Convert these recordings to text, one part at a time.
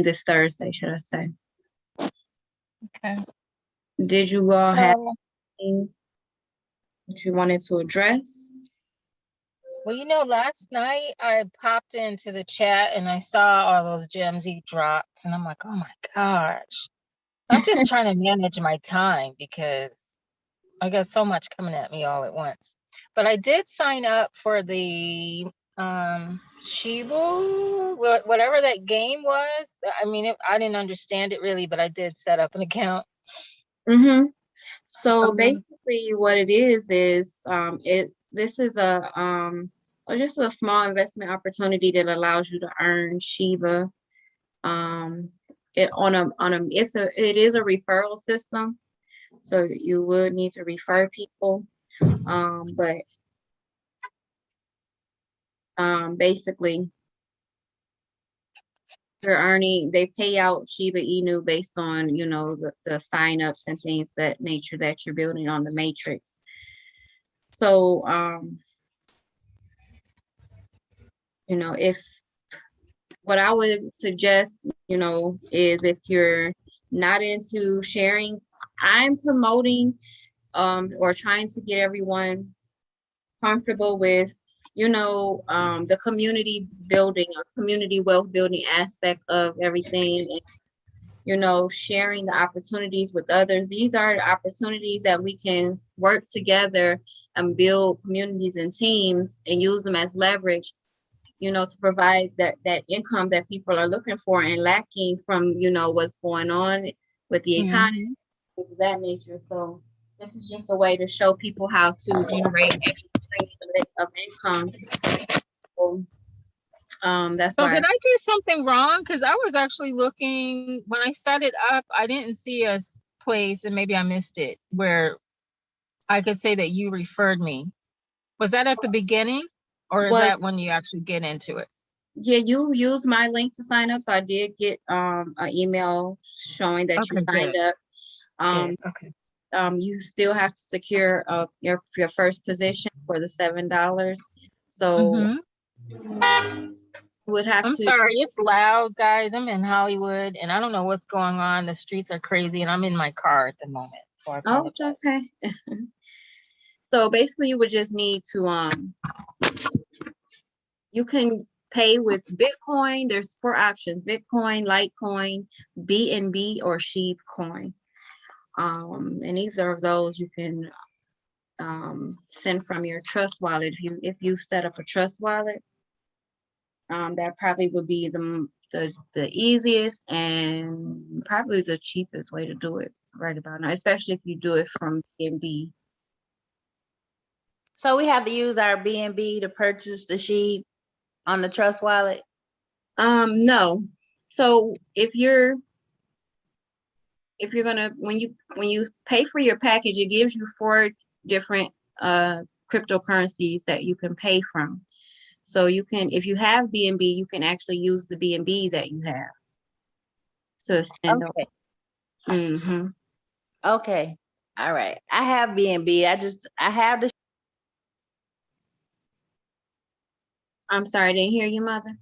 this Thursday, should I say. Okay. Did you all have So, anything that you wanted to address? well, you know, last night I popped into the chat and I saw all those gems he dropped, and I'm like, oh my gosh. I'm just trying to manage my time because I got so much coming at me all at once. But I did sign up for the Shibu, whatever that game was. I mean, I didn't understand it really, but I did set up an account. Mm-hmm. So Um, basically what it is this is just a small investment opportunity that allows you to earn Shiba. It is a referral system. So you would need to refer people. But basically they pay out Shiba Inu based on, the signups and things that nature that you're building on the matrix. So, if what I would suggest, is if you're not into sharing, I'm promoting or trying to get everyone comfortable with, the community building or community wealth building aspect of everything. And, sharing the opportunities with others. These are the opportunities that we can work together and build communities and teams and use them as leverage, to provide that income that people are looking for and lacking from, what's going on with the economy, things of that nature. So this is just a way to show people how to generate extra streams of income. So, that's So why. did I do something wrong? Because I was actually looking when I set it up, I didn't see a place, and maybe I missed it, where I could say that you referred me. Was that at the beginning, or is Was that when you actually get into it? Yeah, you use my link to sign up. So I did get an email showing that you Okay, signed good. up. Good. Okay. You still have to secure your first position for the $7. So you would have I'm to. sorry, it's loud, guys. I'm in Hollywood and I don't know what's going on. The streets are crazy and I'm in my car at the moment. So I Oh, it's apologize. okay. So basically, you would just need to you can pay with Bitcoin. There's 4 options: Bitcoin, Litecoin, BNB, or Sheep coin. And either of those you can send from your trust wallet. If you set up a trust wallet, that probably would be the easiest and probably the cheapest way to do it right about now, especially if you do it from BNB. So we have to use our BNB to purchase the sheep on the trust wallet? No. So if you're gonna when you pay for your package, it gives you 4 different cryptocurrencies that you can pay from. So you can, if you have BNB, you can actually use the BNB that you have to send over. Okay. Okay. All right. I have BNB. I have the. I'm sorry, I didn't hear you, mother.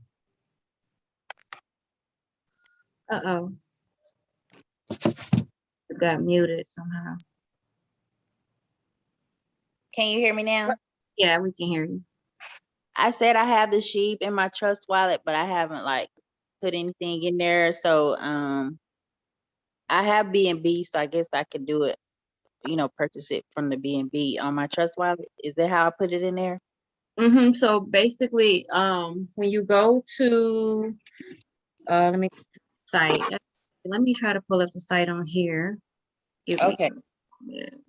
Uh-oh. It got muted somehow. Can you hear me now? Yeah, we can hear you. I said I have the sheep in my trust wallet, but I haven't like put anything in there. So I have BNB, so I guess I could do it, purchase it from the BNB on my trust wallet. Is that how I put it in there? So basically, when you go to let me site. Let me try to pull up the site on here. Give me Okay. a minute.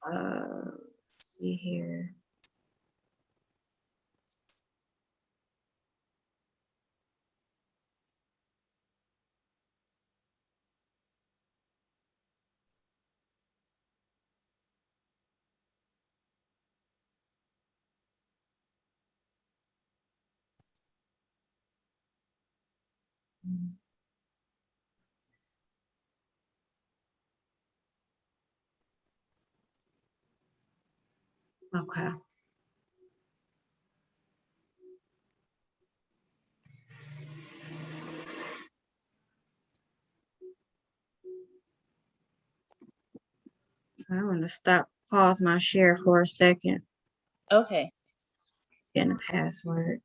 Let's see here. Okay. I want to pause my share for a second. Okay. Getting a password.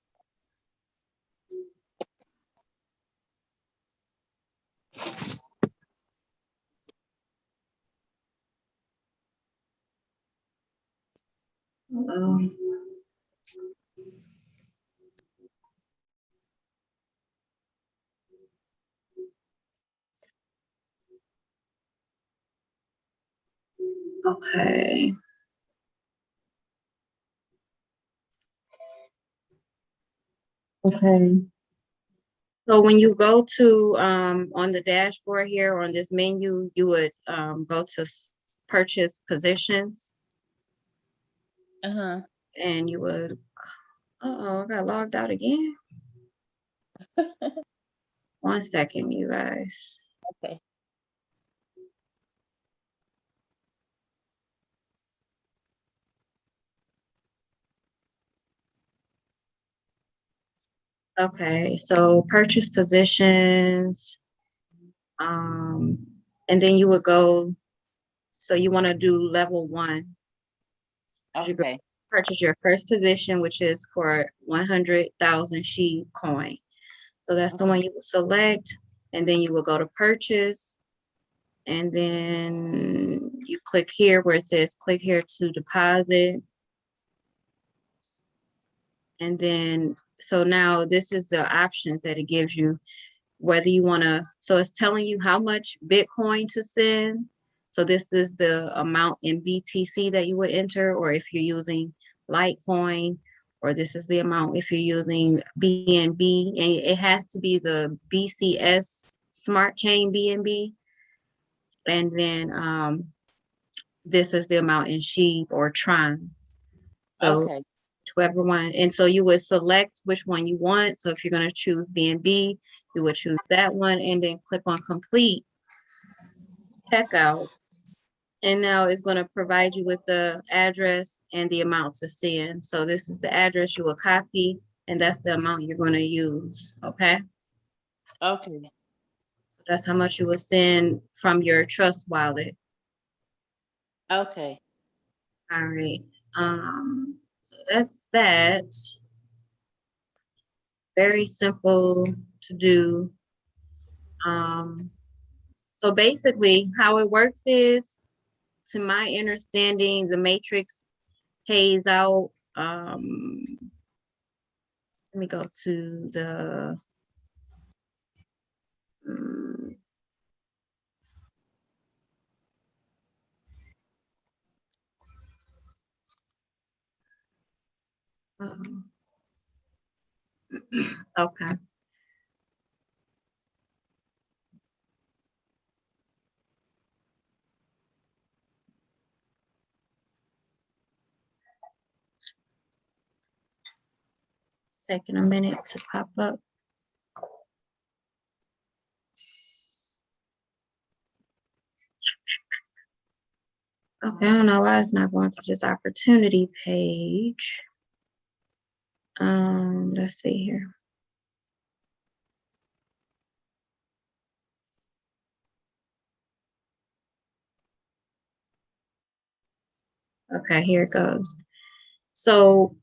Um, okay. Okay. So when you go to on the dashboard here on this menu, you would go to purchase positions, Uh-huh. and you would, I got logged out again. 1 second, you guys. Okay. Okay, so purchase positions, and then you would go, so you want to do level 1. You go Okay. purchase your first position, which is for 100,000 sheep coin. So that's the one you will select, and then you will go to purchase, and then you click here where it says click here to deposit. And then, so now this is the options that it gives you, whether you want to, so it's telling you how much Bitcoin to send. So this is the amount in BTC that you would enter, or if you're using Litecoin, or this is the amount if you're using BNB, and it has to be the BCS Smart Chain BNB. And then this is the amount in SHIB or Tron. So Okay. whichever one, and so you would select which one you want. So if you're going to choose BNB, you would choose that one, and then click on complete checkout. And now it's going to provide you with the address and the amount to send. So this is the address you will copy, and that's the amount you're going to use. Okay. Okay. So that's how much you will send from your Trust wallet. Okay. All right. So that's that. Very simple to do. So basically how it works is, to my understanding, the matrix pays out, let me go to the, okay. It's taking a minute to pop up. Okay, I don't know why it's not going to this opportunity page. Let's see here. Okay, here it goes. So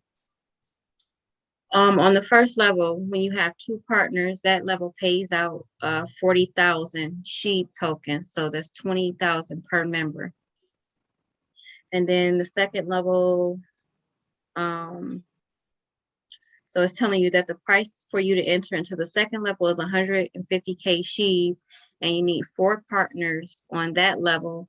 on the first level, when you have 2 partners, that level pays out 40,000 SHIB tokens. So that's 20,000 per member. And then the second level, so it's telling you that the price for you to enter into the second level is 150K SHIB, and you need 4 partners on that level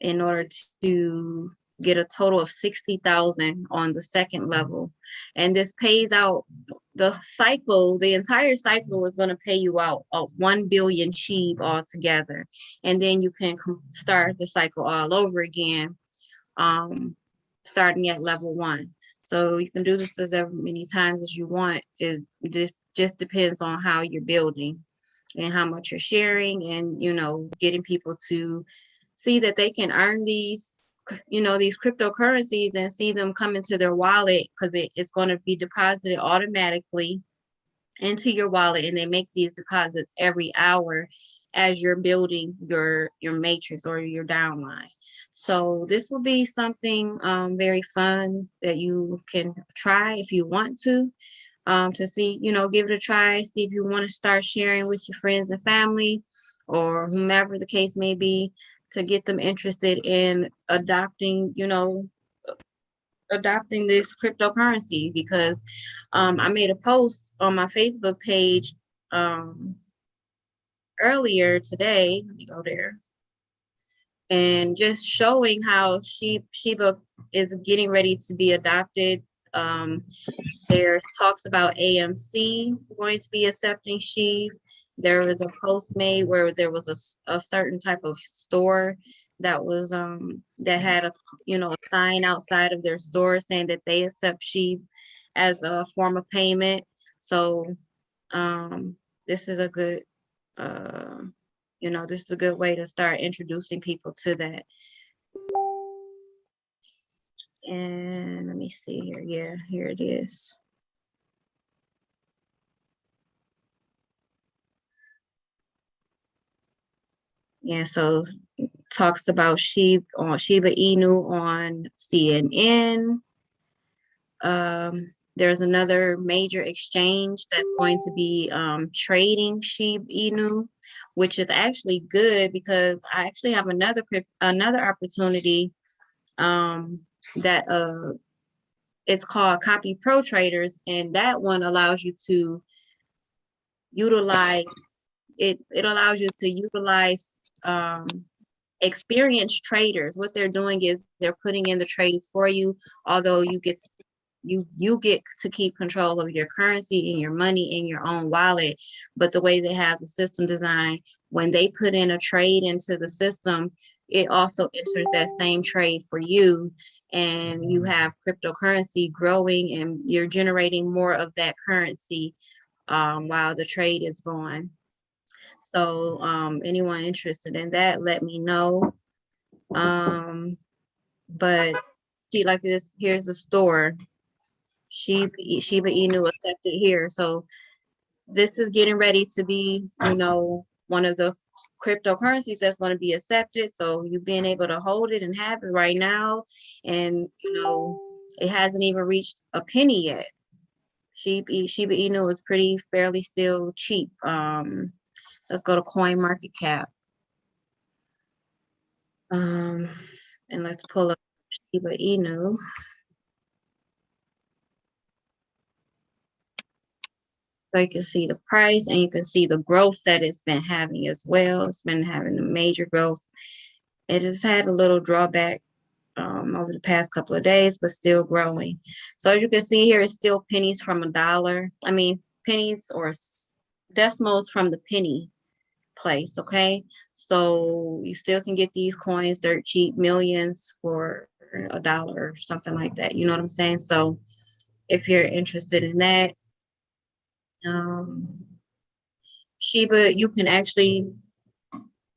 in order to get a total of 60,000 on the second level. And this pays out the entire cycle is going to pay you out 1 billion SHIB altogether. And then you can start the cycle all over again, starting at level 1. So you can do this as many times as you want. It just depends on how you're building and how much you're sharing, and getting people to see that they can earn these cryptocurrencies and see them come into their wallet, because it's going to be deposited automatically into your wallet, and they make these deposits every hour as you're building your matrix or your downline. So this will be something very fun that you can try if you want to see, give it a try, see if you want to start sharing with your friends and family or whomever the case may be to get them interested in adopting this cryptocurrency because I made a post on my Facebook page earlier today. Let me go there. And just showing how Shiba is getting ready to be adopted. There's talks about AMC going to be accepting SHIB. There was a post made where there was a certain type of store that was that had a sign outside of their store saying that they accept SHIB as a form of payment. So this is a good this is a good way to start introducing people to that. And let me see here. Yeah, here it is. Yeah, so talks about Shiba Inu on CNN. There's another major exchange that's going to be trading Shiba Inu, which is actually good because I actually have another opportunity that it's called Copy Pro Traders, and that one allows you to utilize it allows you to utilize experienced traders. What they're doing is they're putting in the trades for you, although you get to keep control of your currency and your money in your own wallet. But the way they have the system designed, when they put in a trade into the system, it also enters that same trade for you, and you have cryptocurrency growing and you're generating more of that currency while the trade is going. So anyone interested in that, let me know. But see, like this, here's the store. Shiba Inu accepted here. So this is getting ready to be, one of the cryptocurrencies that's going to be accepted. So you being able to hold it and have it right now, and it hasn't even reached a penny yet. Shiba Inu is fairly still cheap. Let's go to Coin Market Cap. And let's pull up Shiba Inu. So you can see the price and you can see the growth that it's been having as well. It's been having a major growth. It has had a little drawback over the past couple of days, but still growing. So as you can see here, it's still pennies from $1. I mean, pennies or decimals from the penny place, okay? So you still can get these coins dirt cheap, millions for $1 or something like that. You know what I'm saying? So if you're interested in that, Shiba, you can actually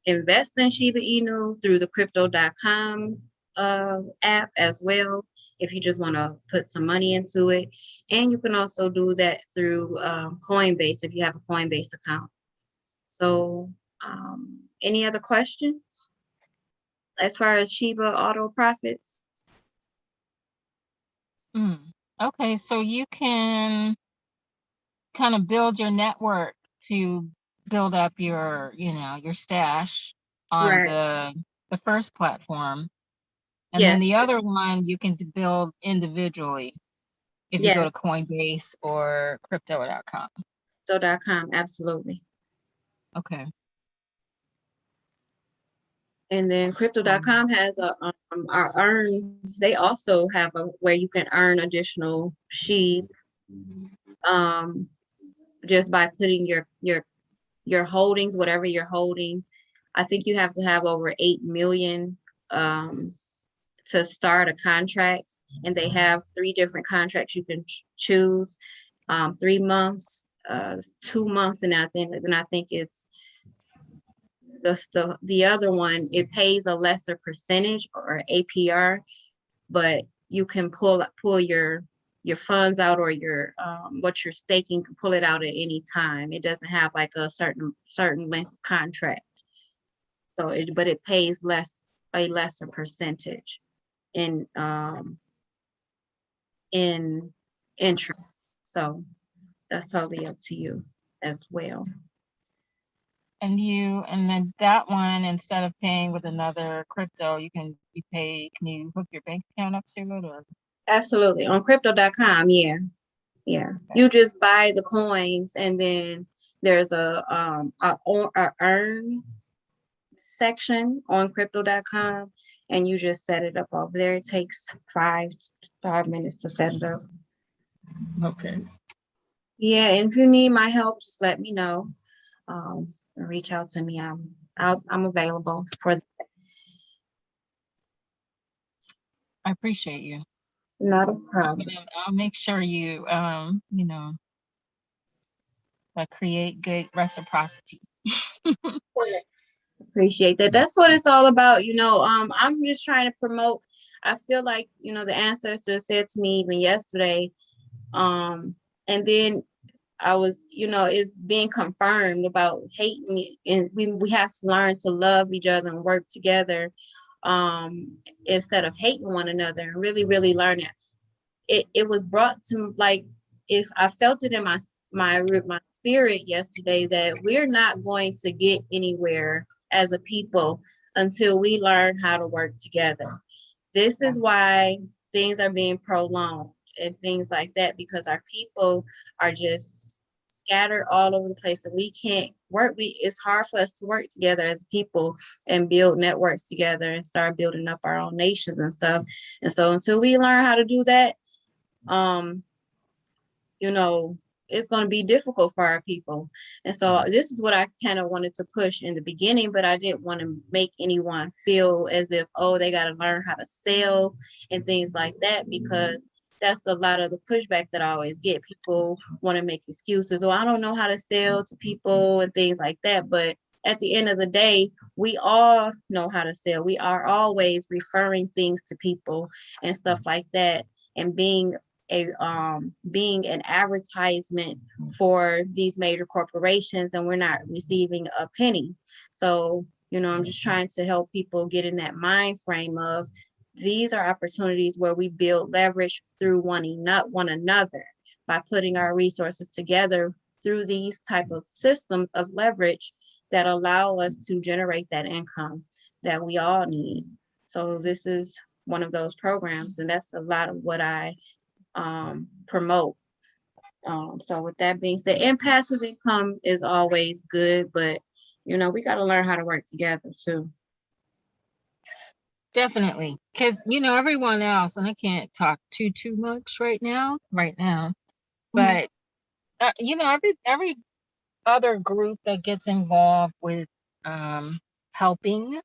invest in Shiba Inu through the crypto.com app as well, if you just want to put some money into it. And you can also do that through Coinbase if you have a Coinbase account. So any other questions as far as Shiba auto profits? Okay, so you can kind of build your network to build up your stash on Right. the first platform, and then Yes. the other one you can build individually if you go to Yes. Coinbase or crypto.com. Crypto.com, absolutely. Okay. And then crypto.com has they also have where you can earn additional SHIB just by putting your holdings, whatever you're holding. I think you have to have over 8 million to start a contract, and they have 3 different contracts you can choose, 3 months, 2 months, and I think it's the other one. It pays a lesser percentage or APR, but you can pull your funds out, or your what you're staking, you can pull it out at any time. It doesn't have like a certain length contract. So but it pays less a lesser percentage in interest. So that's totally up to you as well. And then that one, instead of paying with another crypto, can you hook your bank account up to it, or? Absolutely. On crypto.com, yeah. Yeah. You just buy the coins, and then there's a earn section on crypto.com, and you just set it up over there. It takes 5 minutes to set it up. Okay. Yeah, and if you need my help, just let me know. Reach out to me. I'm available for that. I appreciate you. Not a problem. I'll make sure you create good reciprocity. Appreciate that. That's what it's all about. I'm just trying to promote. I feel like, the ancestor said to me even yesterday, and then I was, it's being confirmed about hating, and we have to learn to love each other and work together, instead of hating one another, and really, really learn it. It was brought to, like, if I felt it in my spirit yesterday, that we're not going to get anywhere as a people until we learn how to work together. This is why things are being prolonged and things like that, because our people are just scattered all over the place, and we can't work. It's hard for us to work together as people and build networks together and start building up our own nations and stuff. And so until we learn how to do that, it's going to be difficult for our people. And so this is what I kind of wanted to push in the beginning, but I didn't want to make anyone feel as if, they got to learn how to sell and things like that, because that's a lot of the pushback that I always get. People want to make excuses. I don't know how to sell to people and things like that. But at the end of the day, we all know how to sell. We are always referring things to people and stuff like that, and being an advertisement for these major corporations, and we're not receiving a penny. So, I'm just trying to help people get in that mind frame of, these are opportunities where we build leverage through one another by putting our resources together through these type of systems of leverage that allow us to generate that income that we all need. So this is one of those programs, and that's a lot of what I promote. So with that being said, and passive income is always good, but we got to learn how to work together too. Definitely, because everyone else, and I can't talk too much right now, but every other group that gets involved with helping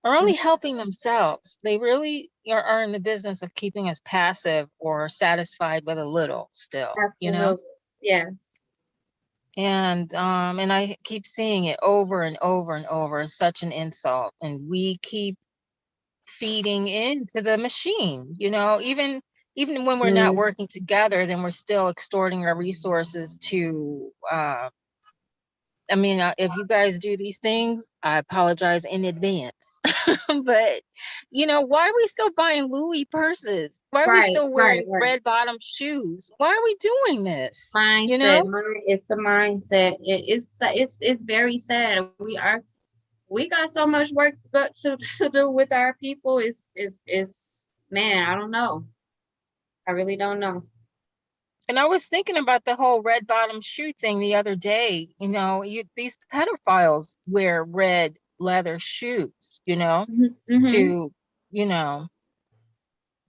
are only helping themselves. They really are in the business of keeping us passive or satisfied with a little still. Absolutely. Yes. And I keep seeing it over and over and over. It's such an insult, and we keep feeding into the machine, even when we're not working together, then we're still extorting our resources to if you guys do these things, I apologize in advance. But why are we still buying Louis purses? Why are we still wearing red bottom shoes? Why are we doing this? Mindset. It's a mindset. It's very sad. We got so much work to do with our people. It's man, I don't know. I really don't know. And I was thinking about the whole red bottom shoe thing the other day. These pedophiles wear red leather shoes, Mm-hmm. to,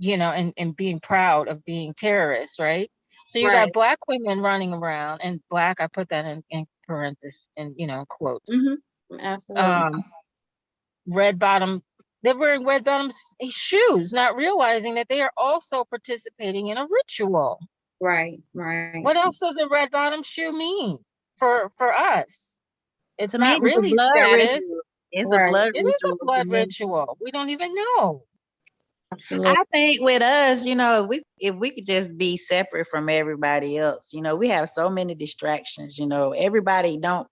and being proud of being terrorists, right? So you got black women running around, and black, I put that in parentheses and quotes. Mm-hmm. Absolutely. They're wearing red bottom shoes, not realizing that they are also participating in a ritual. Right. What else does a red bottom shoe mean for us? It's not really blood status. Ritual. It's a blood ritual. It is a blood ritual. We don't even know. Absolutely. I think with us, if we could just be separate from everybody else, we have so many distractions, everybody don't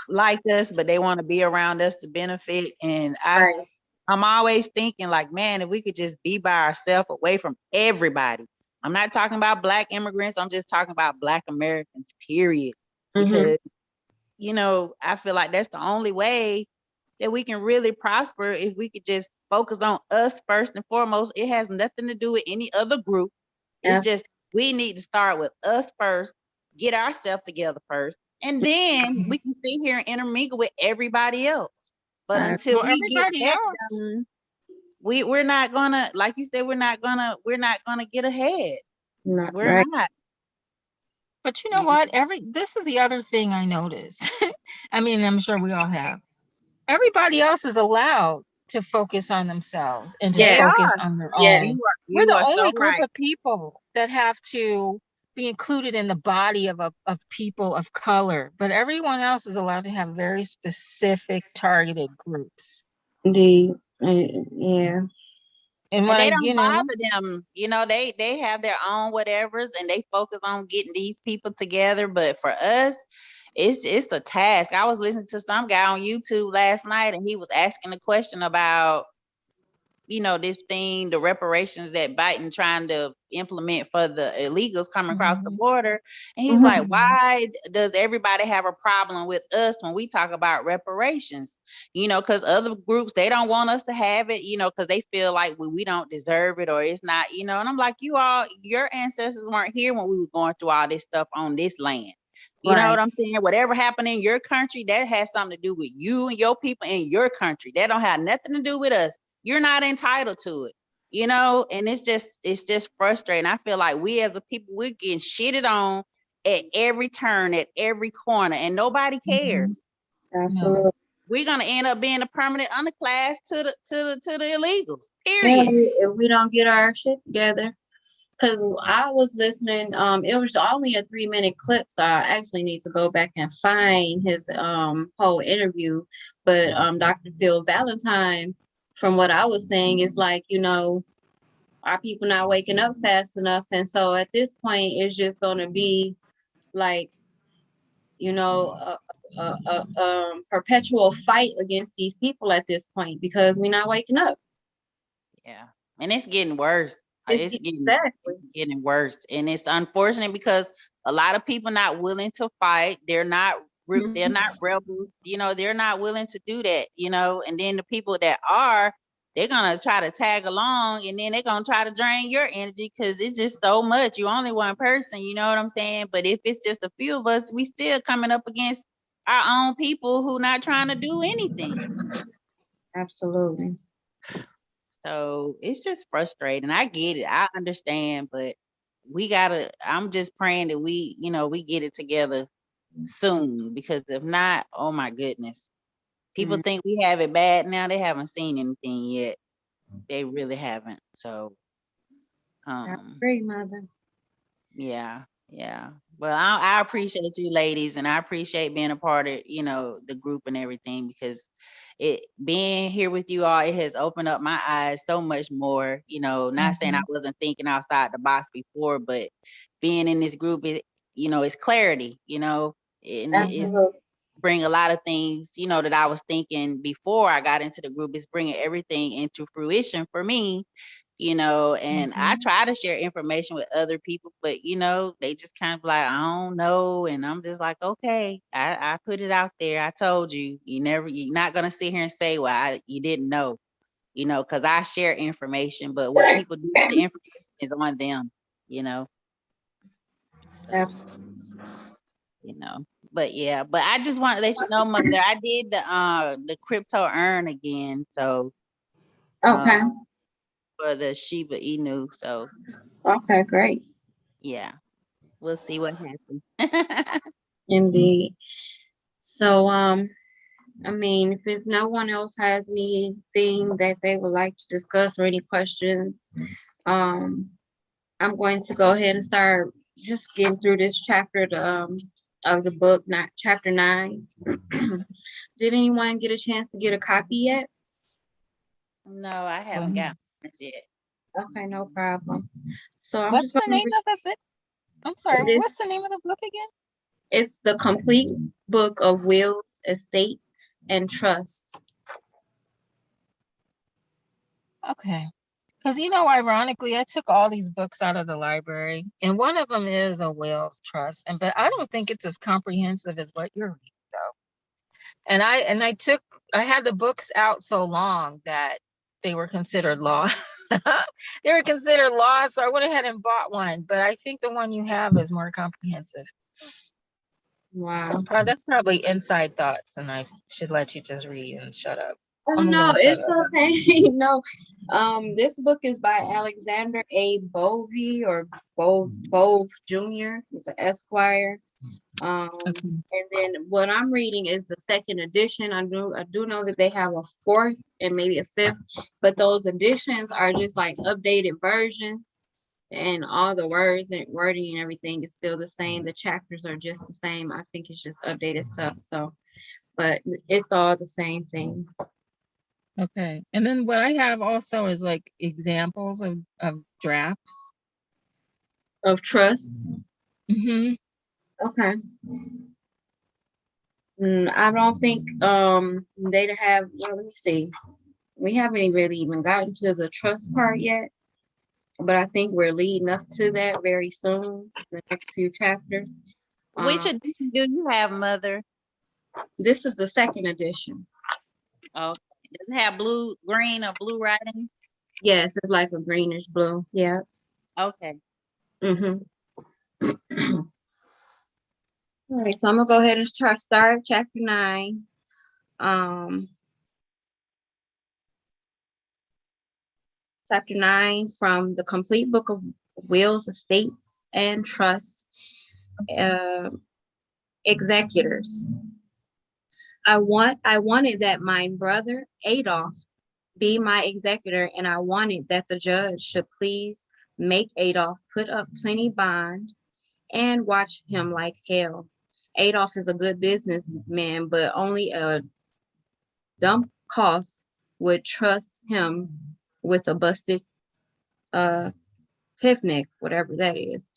like us, but they want to be around us to benefit. And I'm always thinking like, man, if we could just be by ourselves away from everybody. I'm not talking about Black immigrants. I'm just talking about Black Americans, period. Because, you know, I feel like that's the only way that we can really prosper if we could just focus on us first and foremost. It has nothing to do with any other group. It's just we need to start with us first, get ourselves together first, and then we can sit here and intermingle with everybody else. But until we get everybody that else. done, we're not gonna, like you said, we're not gonna get ahead. We're Right. not. But you know what? This is the other thing I noticed. I mean, I'm sure we all have. Everybody else is allowed to focus on themselves and to They Yes. focus are. on their Yes. own. We're You the are so only group right. of people that have to be included in the body of people of color, but everyone else is allowed to have very specific targeted groups. Indeed. Yeah. And And they like, don't bother them, you know, they have their own whatevers and they focus on getting these people together. But for us, it's a task. I was listening to some guy on YouTube last night and he was asking a question about, you know, this thing, the reparations that Biden trying to implement for the illegals coming across the border. And he was like, why does everybody have a problem with us when we talk about reparations? You know, because other groups, they don't want us to have it, you know, because they feel like we don't deserve it or it's not, you know. And I'm like, your ancestors weren't here when we were going through all this stuff on this land. You know what I'm saying? Whatever happened in your country, that has something to do with you and your people in your country. That don't have nothing to do with us. You're not entitled to it, you know, and it's just frustrating. I feel like we as a people, we're getting shitted on at every turn, at every corner, and nobody cares. Absolutely. We're gonna end up being a permanent underclass to the illegals. Yeah, Period. if we don't get our shit together. Because I was listening, it was only a 3-minute clip, so I actually need to go back and find his whole interview. But Dr. Phil Valentine, from what I was saying, is like, you know, our people not waking up fast enough, and so at this point, it's just gonna be like, you know, a perpetual fight against these people at this point because we're not waking up. Yeah, and it's getting worse. It's Exactly. getting worse, and it's unfortunate because a lot of people not willing to fight. They're not rebels. You know, they're not willing to do that. You know, and then the people that are, they're gonna try to tag along, and then they're gonna try to drain your energy because it's just so much. You're only one person. You know what I'm saying? But if it's just a few of us, we still coming up against our own people who not trying to do anything. Absolutely. So it's just frustrating. I get it. I understand, but I'm just praying that we, you know, we get it together soon because if not, oh my goodness. People think we have it bad now. They haven't seen anything yet. They really haven't. So I agree, Mother. yeah. Well, I appreciate you ladies and I appreciate being a part of, you know, the group and everything because being here with you all, it has opened up my eyes so much more, you know, not saying I wasn't thinking outside the box before, but being in this group, you know, it's clarity, you know, and it's bring a lot of things, you know, that I was thinking before I got into the group. It's bringing everything into fruition for me, you know, and I try to share information with other people, but you know, they just kind of like, I don't know. And I'm just like, okay, I put it out there. I told you, you're not going to sit here and say, well, you didn't know, you know, because I share information, but what people do with the information is on them, you know. So, you know, but yeah, but I just want to let you know, Mother, I did the crypto earn again. So, Okay. for the Shiba Inu. So, Okay, great. yeah. We'll see what happens. Indeed. So, I mean, if no one else has anything that they would like to discuss or any questions, I'm going to go ahead and start just getting through this chapter of the book, not chapter 9. Did anyone get a chance to get a copy yet? No, I haven't gotten it yet. Okay, no problem. So I'm what's just the going name of the book? I'm sorry, what's the name of the book again? It's the complete book of wills, estates, and trusts. Okay. Because, ironically, I took all these books out of the library, and one of them is a Wales trust, but I don't think it's as comprehensive as what you're reading, though. And I had the books out so long that they were considered law. They were considered law, so I went ahead and bought one. But I think the one you have is more comprehensive. Wow. That's probably inside thoughts, and I should let you just read and shut up. Oh, I'm no, gonna shut it's up. okay. No, this book is by Alexander A. Bovey or Bove Jr. It's an Esquire. Okay. And then what I'm reading is the second edition. I do know that they have a fourth and maybe a fifth, but those editions are just like updated versions, and all the words and wording and everything is still the same. The chapters are just the same. I think it's just updated stuff. So, but it's all the same thing. Okay. And then what I have also is like examples of drafts. Of trusts. Mm-hmm. Okay. I don't think they have, well, let me see. We haven't really even gotten to the trust part yet, but I think we're leading up to that very soon, the next few chapters. Which edition do you have, Mother? This is the second edition. Oh, does it have blue, green, or blue writing? Yes, it's like a greenish blue. Yeah. Okay. Mm-hmm. All right, so I'm gonna go ahead and start chapter 9. Chapter 9 from the Complete Book of Wills, Estates, and Trusts. Executors. I wanted that my brother Adolf be my executor, and I wanted that the judge should please make Adolf put up plenty bond and watch him like hell. Adolf is a good businessman, but only a dumb cough would trust him with a busted pivnik, whatever that is,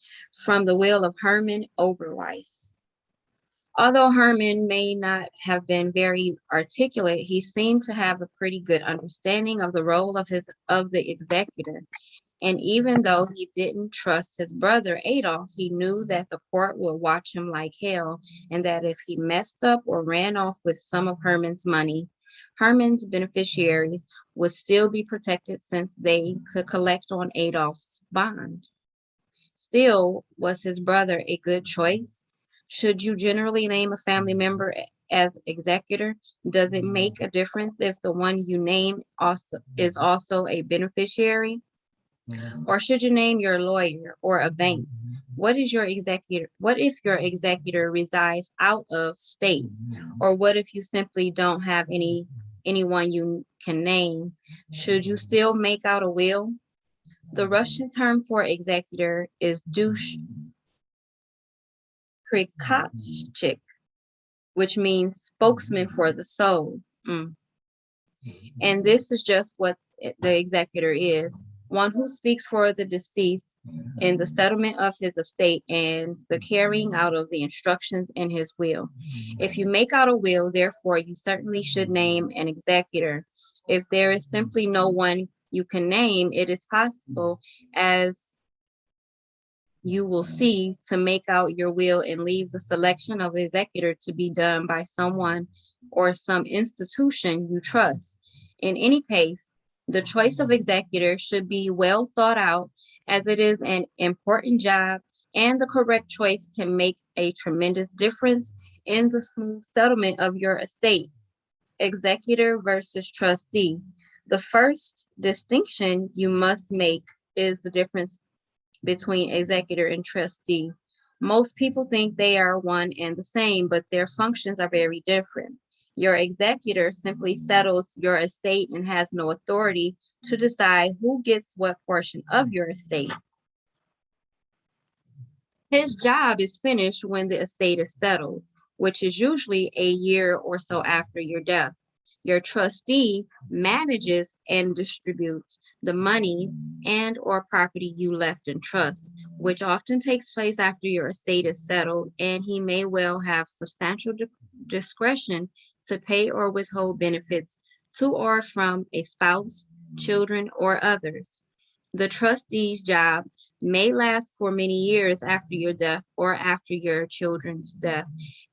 from the will of Herman Oberweis. Although Herman may not have been very articulate, he seemed to have a pretty good understanding of the role of the executor. And even though he didn't trust his brother Adolf, he knew that the court would watch him like hell, and that if he messed up or ran off with some of Herman's money, Herman's beneficiaries would still be protected since they could collect on Adolf's bond. Still, was his brother a good choice? Should you generally name a family member as executor? Does it make a difference if the one you name is also a beneficiary? Or should you name your lawyer or a bank? What if your executor resides out of state? Or what if you simply don't have anyone you can name? Should you still make out a will? The Russian term for executor is dush prikatchik, which means spokesman for the soul. And this is just what the executor is: one who speaks for the deceased in the settlement of his estate and the carrying out of the instructions in his will. If you make out a will, therefore, you certainly should name an executor. If there is simply no one you can name, it is possible, as you will see, to make out your will and leave the selection of executor to be done by someone or some institution you trust. In any case, the choice of executor should be well thought out, as it is an important job, and the correct choice can make a tremendous difference in the smooth settlement of your estate. Executor versus trustee. The first distinction you must make is the difference between executor and trustee. Most people think they are one and the same, but their functions are very different. Your executor simply settles your estate and has no authority to decide who gets what portion of your estate. His job is finished when the estate is settled, which is usually a year or so after your death. Your trustee manages and distributes the money and or property you left in trust, which often takes place after your estate is settled, and he may well have substantial discretion to pay or withhold benefits to or from a spouse, children, or others. The trustee's job may last for many years after your death or after your children's death,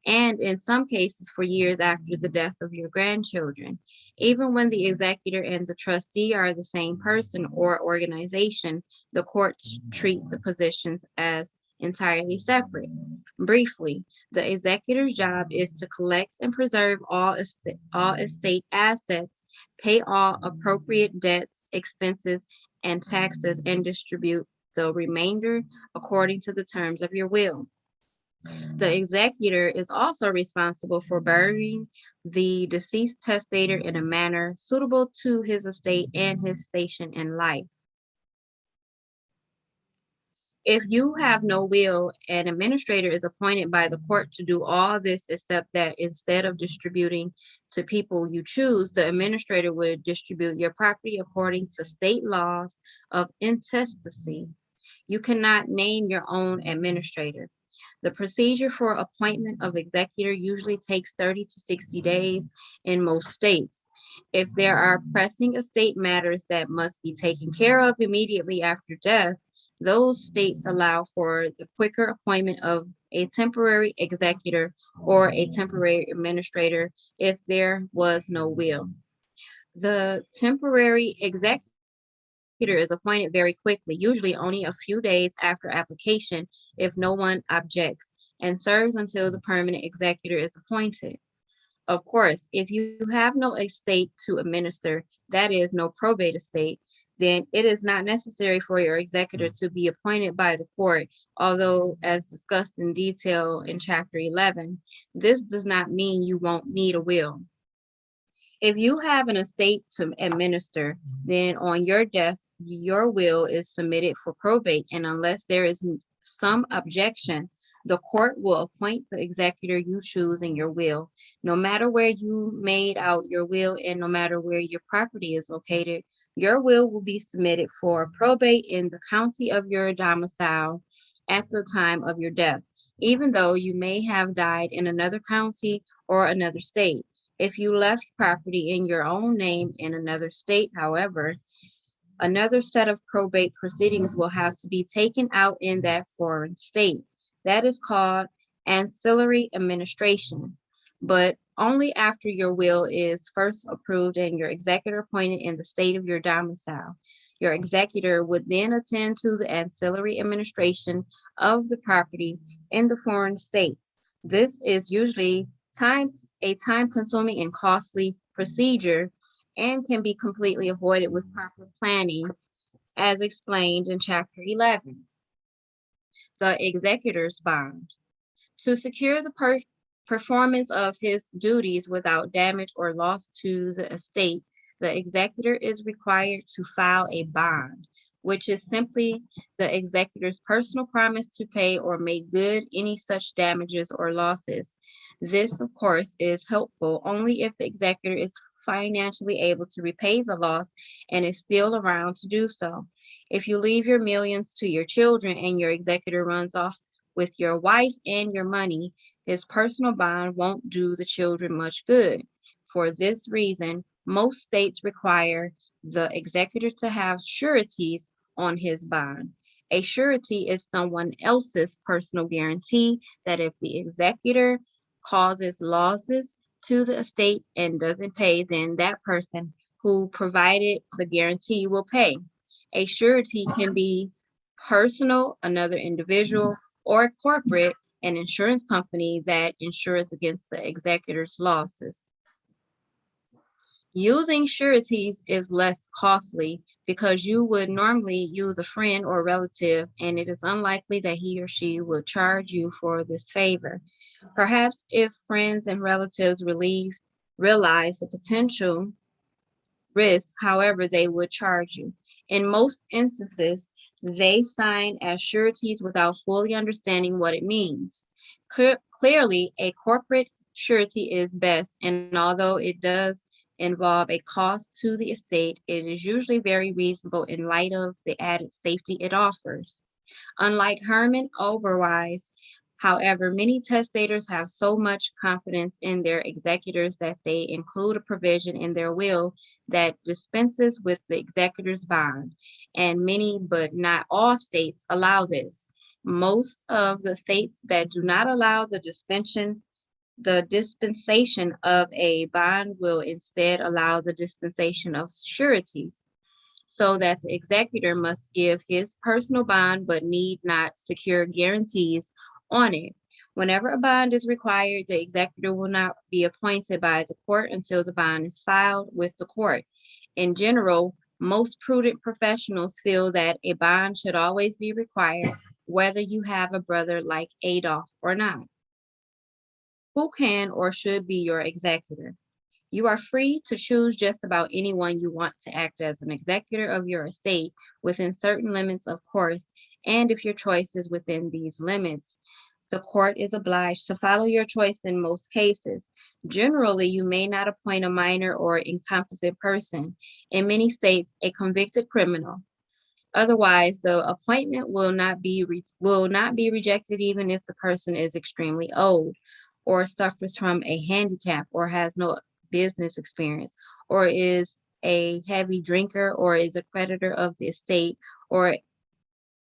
and in some cases for years after the death of your grandchildren. Even when the executor and the trustee are the same person or organization, the courts treat the positions as entirely separate. Briefly, the executor's job is to collect and preserve all estate assets, pay all appropriate debts, expenses, and taxes, and distribute the remainder according to the terms of your will. The executor is also responsible for burying the deceased testator in a manner suitable to his estate and his station in life. If you have no will, an administrator is appointed by the court to do all this, except that instead of distributing to people you choose, the administrator would distribute your property according to state laws of intestacy. You cannot name your own administrator. The procedure for appointment of executor usually takes 30 to 60 days in most states. If there are pressing estate matters that must be taken care of immediately after death, those states allow for the quicker appointment of a temporary executor or a temporary administrator if there was no will. The temporary executor is appointed very quickly, usually only a few days after application if no one objects, and serves until the permanent executor is appointed. Of course, if you have no estate to administer, that is, no probate estate, then it is not necessary for your executor to be appointed by the court, although, as discussed in detail in Chapter 11, this does not mean you won't need a will. If you have an estate to administer, then on your death, your will is submitted for probate, and unless there is some objection, the court will appoint the executor you choose in your will. No matter where you made out your will and no matter where your property is located, your will be submitted for probate in the county of your domicile at the time of your death, even though you may have died in another county or another state. If you left property in your own name in another state, however, another set of probate proceedings will have to be taken out in that foreign state. That is called Ancillary Administration, but only after your will is first approved and your executor appointed in the state of your domicile. Your executor would then attend to the ancillary administration of the property in the foreign state. This is usually a time-consuming and costly procedure and can be completely avoided with proper planning, as explained in Chapter 11. The executor's bond. To secure the performance of his duties without damage or loss to the estate, the executor is required to file a bond, which is simply the executor's personal promise to pay or make good any such damages or losses. This, of course, is helpful only if the executor is financially able to repay the loss and is still around to do so. If you leave your millions to your children and your executor runs off with your wife and your money, his personal bond won't do the children much good. For this reason, most states require the executor to have sureties on his bond. A surety is someone else's personal guarantee that if the executor causes losses to the estate and doesn't pay, then that person who provided the guarantee will pay. A surety can be personal, another individual, or corporate, an insurance company that insures against the executor's losses. Using sureties is less costly because you would normally use a friend or relative, and it is unlikely that he or she will charge you for this favor. Perhaps if friends and relatives realize the potential risk, however, they would charge you. In most instances, they sign as sureties without fully understanding what it means. Clearly, a corporate surety is best, and although it does involve a cost to the estate, it is usually very reasonable in light of the added safety it offers. Unlike Herman Overwise, However, many testators have so much confidence in their executors that they include a provision in their will that dispenses with the executor's bond, and many, but not all states allow this. Most of the states that do not allow the dispensation of a bond will instead allow the dispensation of sureties, so that the executor must give his personal bond but need not secure guarantees on it. Whenever a bond is required, the executor will not be appointed by the court until the bond is filed with the court. In general, most prudent professionals feel that a bond should always be required, whether you have a brother like Adolf or not. Who can or should be your executor? You are free to choose just about anyone you want to act as an executor of your estate within certain limits, of course, and if your choice is within these limits, the court is obliged to follow your choice in most cases. Generally, you may not appoint a minor or incompetent person. In many states, a convicted criminal. Otherwise, the appointment will not be rejected even if the person is extremely old or suffers from a handicap or has no business experience or is a heavy drinker or is a creditor of the estate or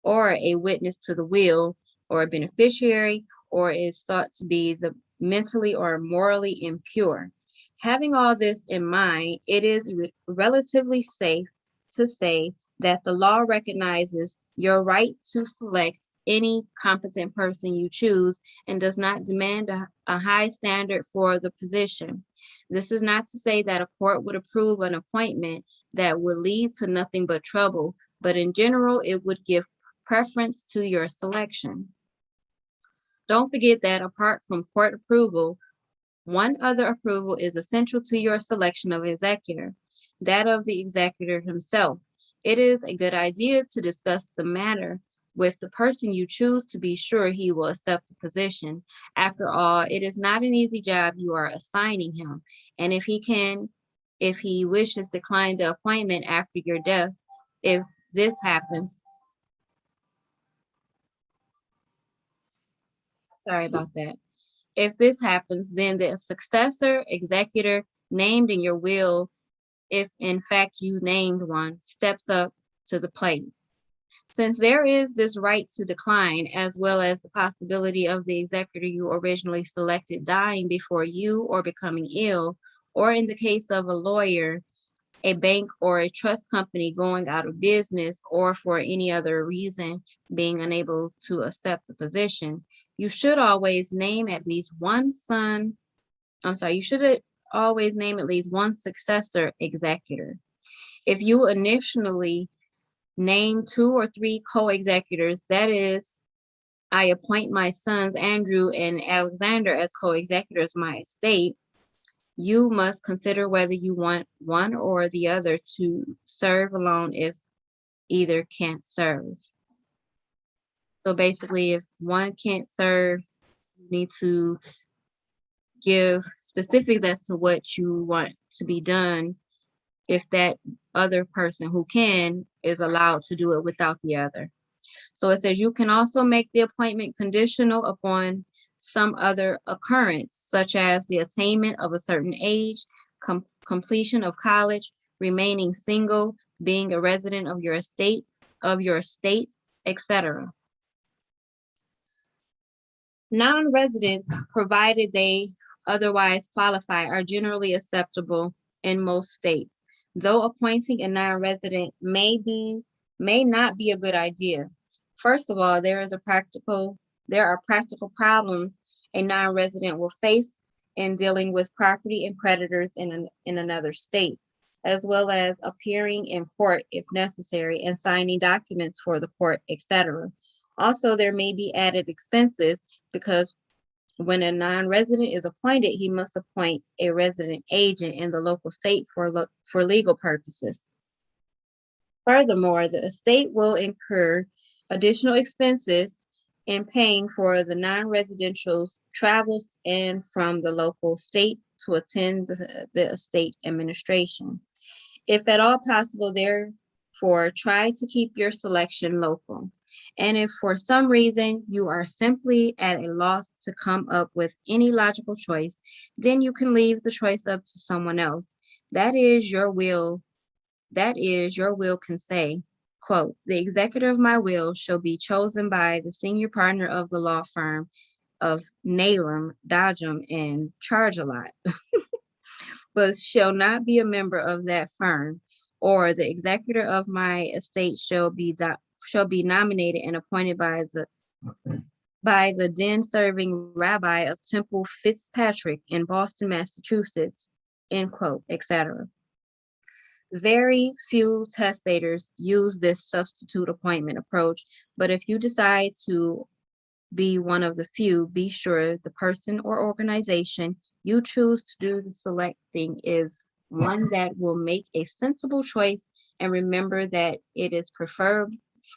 a witness to the will or a beneficiary or is thought to be the mentally or morally impure. Having all this in mind, it is relatively safe to say that the law recognizes your right to select any competent person you choose and does not demand a high standard for the position. This is not to say that a court would approve an appointment that would lead to nothing but trouble, but in general, it would give preference to your selection. Don't forget that apart from court approval, one other approval is essential to your selection of executor, that of the executor himself. It is a good idea to discuss the matter with the person you choose to be sure he will accept the position. After all, it is not an easy job you are assigning him, and if he wishes to decline the appointment after your death, if this happens, sorry about that. If this happens, then the successor executor named in your will, if in fact you named one, steps up to the plate. Since there is this right to decline, as well as the possibility of the executor you originally selected dying before you or becoming ill, or in the case of a lawyer, a bank or a trust company going out of business, or for any other reason being unable to accept the position, you should always name at least one successor executor. If you initially name 2 or 3 co-executors, that is, I appoint my sons Andrew and Alexander as co-executors of my estate, you must consider whether you want one or the other to serve alone if either can't serve. So basically, if one can't serve, you need to give specifics as to what you want to be done if that other person who can is allowed to do it without the other. So it says you can also make the appointment conditional upon some other occurrence, such as the attainment of a certain age, completion of college, remaining single, being a resident of your state, etc. Non-residents, provided they otherwise qualify, are generally acceptable in most states, though appointing a non-resident may not be a good idea. First of all, there are practical problems a non-resident will face in dealing with property and creditors in another state, as well as appearing in court if necessary and signing documents for the court, etc. Also, there may be added expenses because when a non-resident is appointed, he must appoint a resident agent in the local state for legal purposes. Furthermore, the estate will incur additional expenses in paying for the non-residential travels and from the local state to attend the estate administration. If at all possible, 4, try to keep your selection local. And if for some reason you are simply at a loss to come up with any logical choice, then you can leave the choice up to someone else. That is your will can say, quote, the executor of my will shall be chosen by the senior partner of the law firm of Nalem, Dodgem, and Charge-a-Lot, but shall not be a member of that firm, or the executor of my estate shall be nominated and appointed by the then serving rabbi of Temple Fitzpatrick in Boston, Massachusetts, end quote, etc. Very few testators use this substitute appointment approach, but if you decide to be one of the few, be sure the person or organization you choose to do the selecting is one that will make a sensible choice, and remember that it is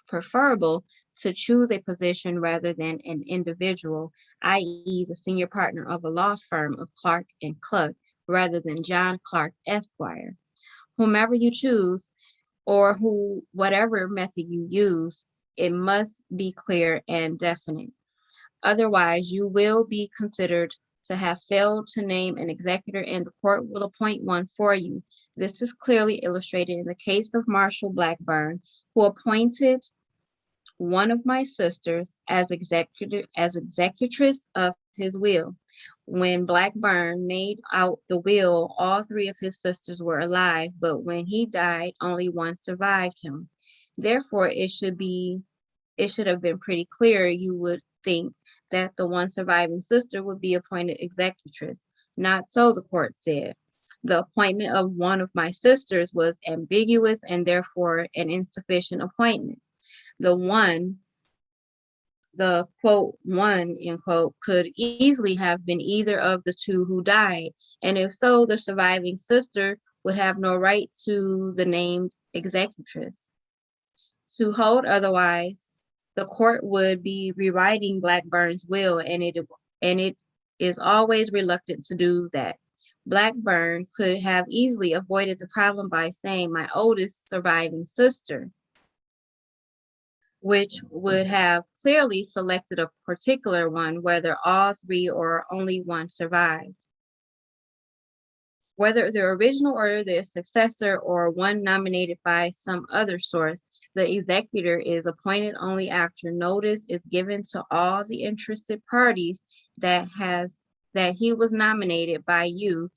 preferable to choose a position rather than an individual, i.e. the senior partner of a law firm of Clark and Cluck, rather than John Clark Esquire. Whomever you choose, or whatever method you use, it must be clear and definite. Otherwise, you will be considered to have failed to name an executor, and the court will appoint one for you. This is clearly illustrated in the case of Marshall Blackburn, who appointed one of my sisters as executress of his will. When Blackburn made out the will, all 3 of his sisters were alive, but when he died, only one survived him. Therefore, it should have been pretty clear, you would think, that the one surviving sister would be appointed executress. Not so, the court said. The appointment of one of my sisters was ambiguous and therefore an insufficient appointment. The quote, one, end quote, could easily have been either of the 2 who died, and if so, the surviving sister would have no right to the named executress. To hold otherwise, the court would be rewriting Blackburn's will, and it is always reluctant to do that. Blackburn could have easily avoided the problem by saying my oldest surviving sister, which would have clearly selected a particular one, whether all 3 or only one survived. Whether the original or the successor or one nominated by some other source, the executor is appointed only after notice is given to all the interested parties that he was nominated by you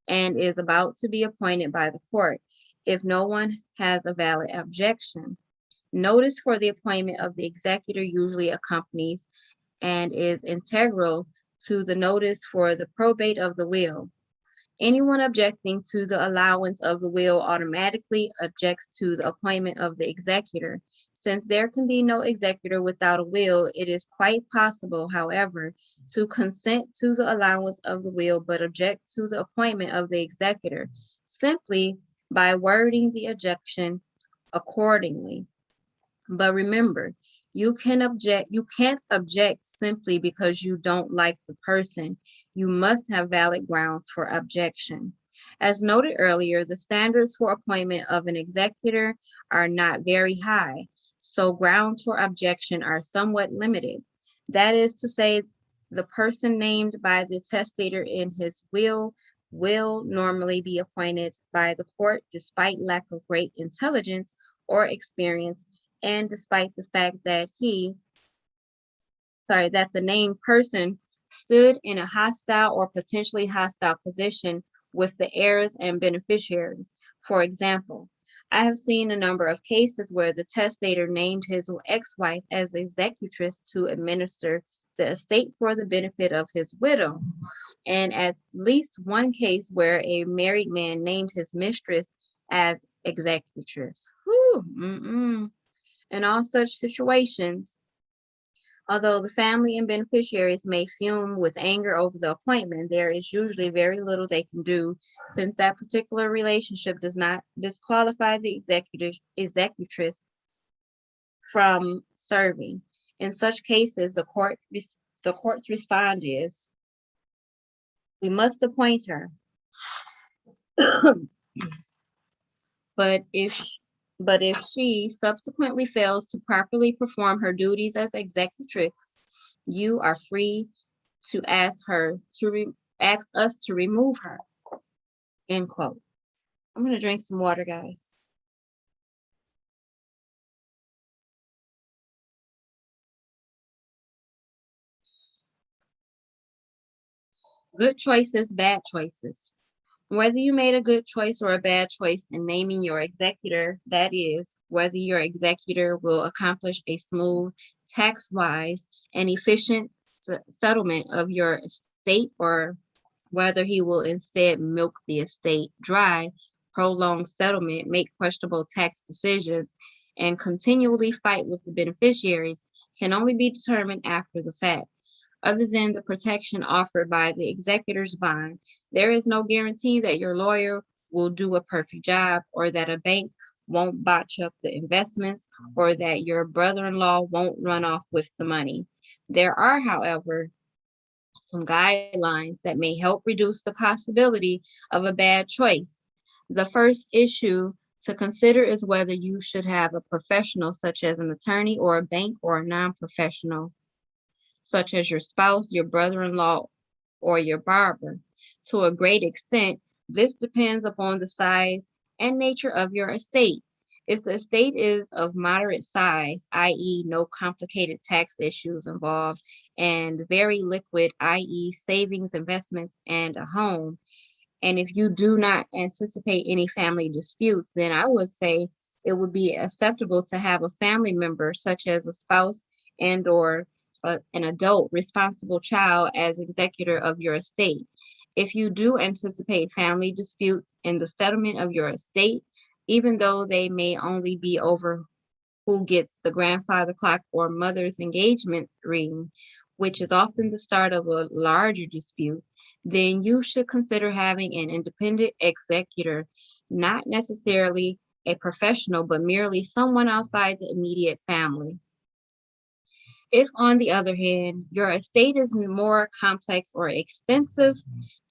and is about to be appointed by the court, if no one has a valid objection. Notice for the appointment of the executor usually accompanies and is integral to the notice for the probate of the will. Anyone objecting to the allowance of the will automatically objects to the appointment of the executor. Since there can be no executor without a will, it is quite possible, however, to consent to the allowance of the will but object to the appointment of the executor, simply by wording the objection accordingly. But remember, you can't object simply because you don't like the person. You must have valid grounds for objection. As noted earlier, the standards for appointment of an executor are not very high, so grounds for objection are somewhat limited. That is to say, the person named by the testator in his will normally be appointed by the court despite lack of great intelligence or experience, and despite the fact that the named person stood in a hostile or potentially hostile position with the heirs and beneficiaries. For example, I have seen a number of cases where the testator named his ex-wife as executress to administer the estate for the benefit of his widow, and at least one case where a married man named his mistress as executress. In all such situations, although the family and beneficiaries may fume with anger over the appointment, there is usually very little they can do, since that particular relationship does not disqualify the executress from serving. In such cases, the court's response is, we must appoint her. But if But if she subsequently fails to properly perform her duties as executrix, you are free to ask us to remove her. End quote. I'm gonna drink some water, guys. Good choices, bad choices. Whether you made a good choice or a bad choice in naming your executor, that is, whether your executor will accomplish a smooth, tax-wise, and efficient settlement of your estate, or whether he will instead milk the estate dry, prolong settlement, make questionable tax decisions, and continually fight with the beneficiaries, can only be determined after the fact. Other than the protection offered by the executor's bond, there is no guarantee that your lawyer will do a perfect job, or that a bank won't botch up the investments, or that your brother-in-law won't run off with the money. There are, however, some guidelines that may help reduce the possibility of a bad choice. The first issue to consider is whether you should have a professional, such as an attorney or a bank, or a non-professional, such as your spouse, your brother-in-law, or your barber. To a great extent, this depends upon the size and nature of your estate. If the estate is of moderate size, i.e., no complicated tax issues involved, and very liquid, i.e., savings, investments, and a home, and if you do not anticipate any family disputes, then I would say it would be acceptable to have a family member, such as a spouse and or an adult responsible child, as executor of your estate. If you do anticipate family disputes in the settlement of your estate, even though they may only be over who gets the grandfather clock or mother's engagement ring, which is often the start of a larger dispute, then you should consider having an independent executor, not necessarily a professional, but merely someone outside the immediate family. If, on the other hand, your estate is more complex or extensive,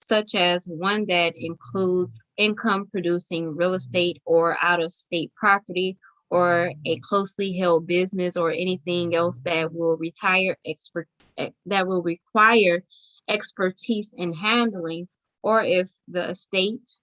such as one that includes income producing real estate or out of state property, or a closely held business, or anything else that will require expertise in handling, or if the estate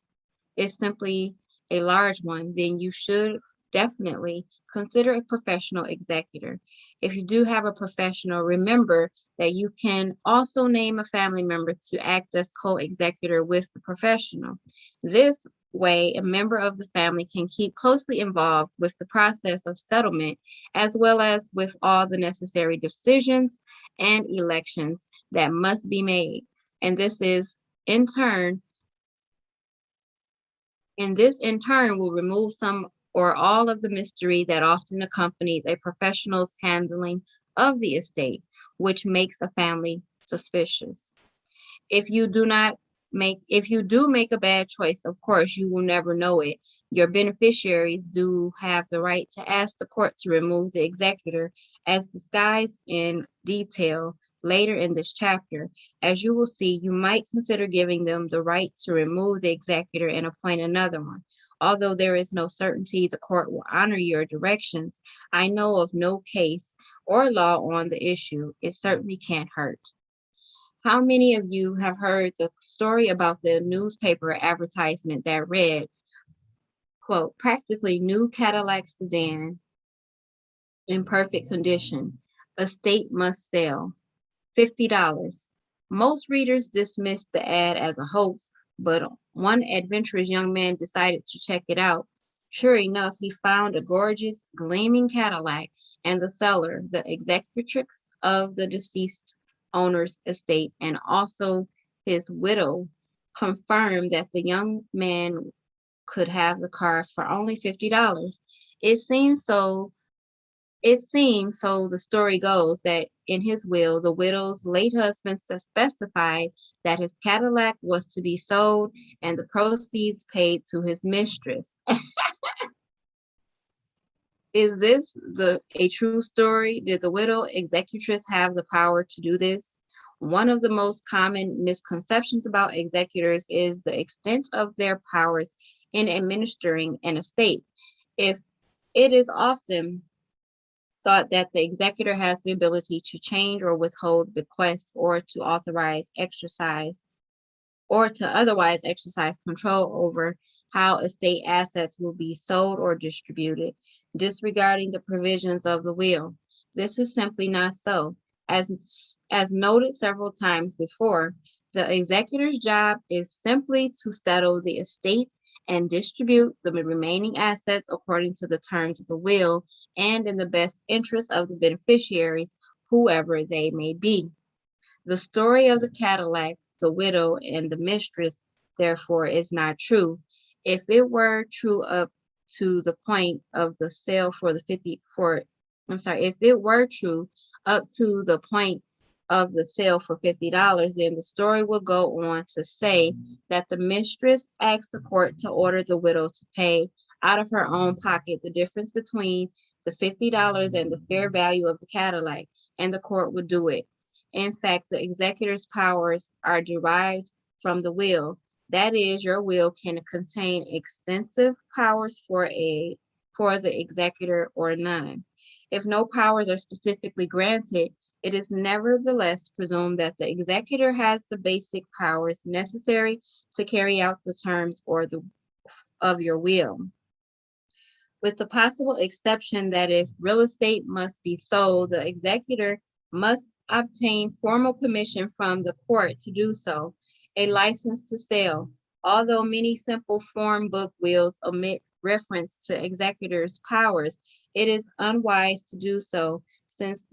is simply a large one, then you should definitely consider a professional executor. If you do have a professional, remember that you can also name a family member to act as co-executor with the professional. This way, a member of the family can keep closely involved with the process of settlement, as well as with all the necessary decisions and elections that must be made. And this in turn will remove some or all of the mystery that often accompanies a professional's handling of the estate, which makes a family suspicious. If you do make a bad choice, of course, you will never know it. Your beneficiaries do have the right to ask the court to remove the executor, as discussed in detail later in this chapter. As you will see, you might consider giving them the right to remove the executor and appoint another one. Although there is no certainty the court will honor your directions, I know of no case or law on the issue. It certainly can't hurt. How many of you have heard the story about the newspaper advertisement that read, quote, practically new Cadillac sedan in perfect condition, estate must sell, $50. Most readers dismissed the ad as a hoax, but one adventurous young man decided to check it out. Sure enough, he found a gorgeous, gleaming Cadillac, and the seller, the executrix of the deceased owner's estate, and also his widow, confirmed that the young man could have the car for only $50. It seems so the story goes, that in his will, the widow's late husband specified that his Cadillac was to be sold and the proceeds paid to his mistress. Is this a true story? Did the widow executrix have the power to do this? One of the most common misconceptions about executors is the extent of their powers in administering an estate. If It is often thought that the executor has the ability to change or withhold bequests or to otherwise exercise control over how estate assets will be sold or distributed, disregarding the provisions of the will. This is simply not so. As noted several times before, the executor's job is simply to settle the estate and distribute the remaining assets according to the terms of the will and in the best interest of the beneficiaries, whoever they may be. The story of the Cadillac, the widow, and the mistress, therefore, is not true. If it were true up to the point of the sale for the 50 for I'm sorry, if it were true up to the point of the sale for $50, then the story would go on to say that the mistress asked the court to order the widow to pay out of her own pocket the difference between the $50 and the fair value of the Cadillac, and the court would do it. In fact, the executor's powers are derived from the will. That is, your will can contain extensive powers for the executor or none. If no powers are specifically granted, it is nevertheless presumed that the executor has the basic powers necessary to carry out the terms of your will, with the possible exception that if real estate must be sold, the executor must obtain formal permission from the court to do so, a license to sell. Although many simple form book wills omit reference to executor's powers, it is unwise to do so, since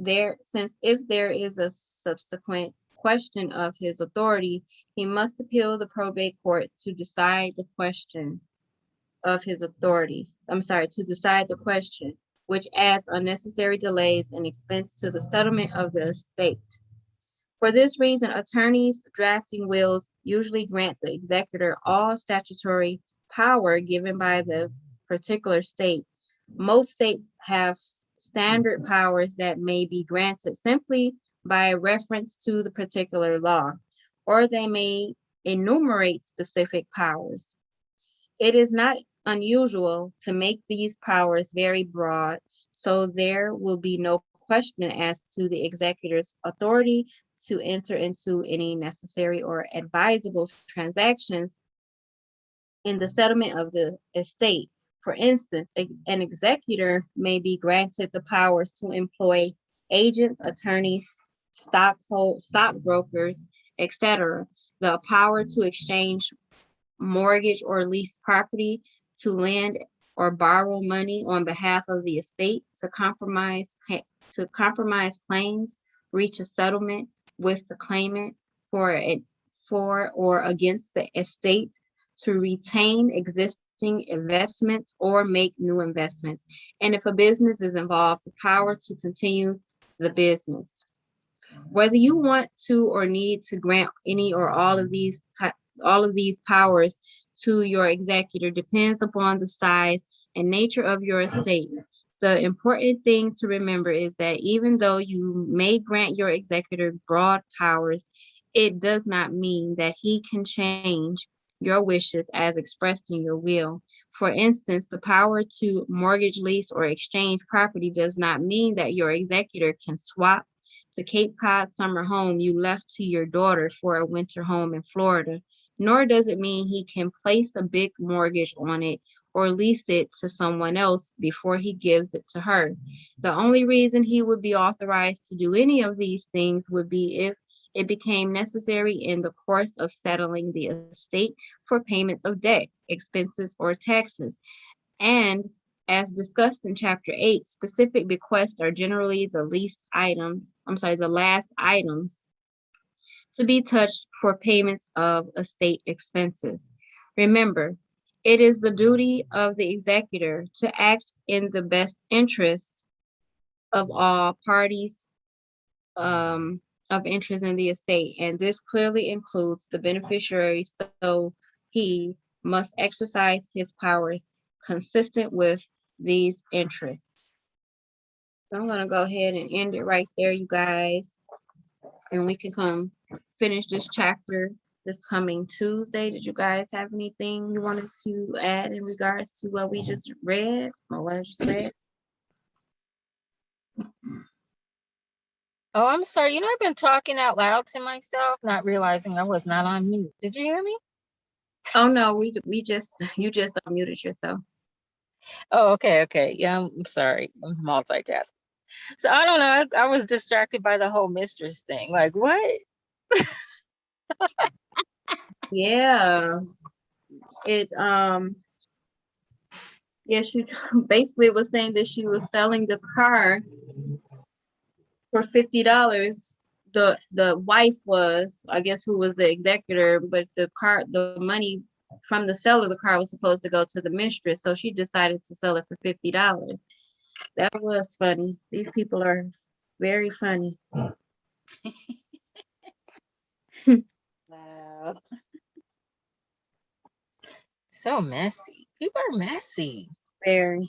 if there is a subsequent question of his authority, he must appeal the probate court to decide the question of his authority. To decide the question, which adds unnecessary delays and expense to the settlement of the estate. For this reason, attorneys drafting wills usually grant the executor all statutory power given by the particular state. Most states have standard powers that may be granted simply by reference to the particular law, or they may enumerate specific powers. It is not unusual to make these powers very broad, so there will be no question as to the executor's authority to enter into any necessary or advisable transactions in the settlement of the estate. For instance, an executor may be granted the powers to employ agents, attorneys, stockbrokers, etc., the power to exchange mortgage or lease property, to lend or borrow money on behalf of the estate, to compromise claims, reach a settlement with the claimant for or against the estate, to retain existing investments or make new investments, and if a business is involved, the power to continue the business. Whether you want to or need to grant any or all of these powers to your executor depends upon the size and nature of your estate. The important thing to remember is that even though you may grant your executor broad powers, it does not mean that he can change your wishes as expressed in your will. For instance, the power to mortgage, lease, or exchange property does not mean that your executor can swap the Cape Cod summer home you left to your daughter for a winter home in Florida, nor does it mean he can place a big mortgage on it or lease it to someone else before he gives it to her. The only reason he would be authorized to do any of these things would be if it became necessary in the course of settling the estate for payments of debt, expenses, or taxes. And as discussed in Chapter 8, specific bequests are generally the last items to be touched for payments of estate expenses. Remember, it is the duty of the executor to act in the best interest of all parties of interest in the estate, and this clearly includes the beneficiary, so he must exercise his powers consistent with these interests. So I'm going to go ahead and end it right there, you guys, and we can come finish this chapter this coming Tuesday. Did you guys have anything you wanted to add in regards to what we just read or what I just read? Oh, I'm sorry. You know, I've been talking out loud to myself, not realizing I was not on mute. Did you hear me? Oh no, we just you just unmuted yourself. Oh, okay. Yeah, I'm sorry. I'm multitasking. So I don't know. I was distracted by the whole mistress thing. Like, what? Yeah. It yeah, she basically was saying that she was selling the car for $50. The wife was, I guess, who was the executor, but the money from the sale of the car was supposed to go to the mistress, so she decided to sell it for $50. That was funny. These people are very funny. Wow. So messy. People are messy. Very.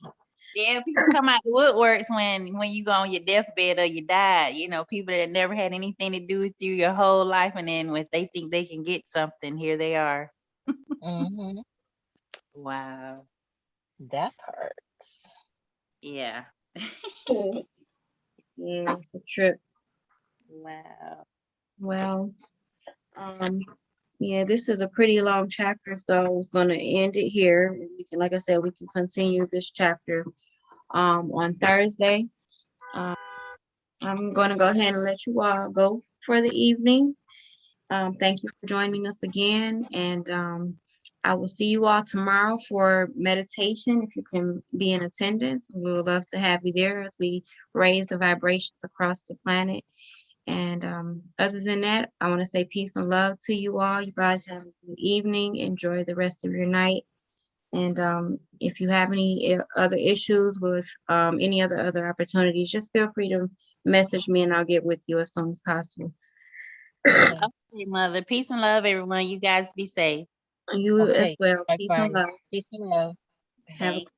Yeah, people come out the woodworks when you go on your deathbed or you die. You know, people that never had anything to do with you your whole life, and then when they think they can get something, here they are. Hmm. Wow. That part. Yeah. Yeah, it's a trip. Wow. Well, yeah, this is a pretty long chapter, so I was gonna end it here. And we can, like I said, we can continue this chapter on Thursday. Um, I'm gonna go ahead and let you all go for the evening. Thank you for joining us again, and I will see you all tomorrow for meditation. If you can be in attendance, we would love to have you there as we raise the vibrations across the planet. And other than that, I want to say peace and love to you all. You guys have a good evening. Enjoy the rest of your night. And if you have any other issues with any other opportunities, just feel free to message me and I'll get with you as soon as possible. Okay. Okay, mother. Peace and love, everyone. You guys be safe. You as Okay. well. Peace and Likewise. love. Peace and love. Have a Thanks.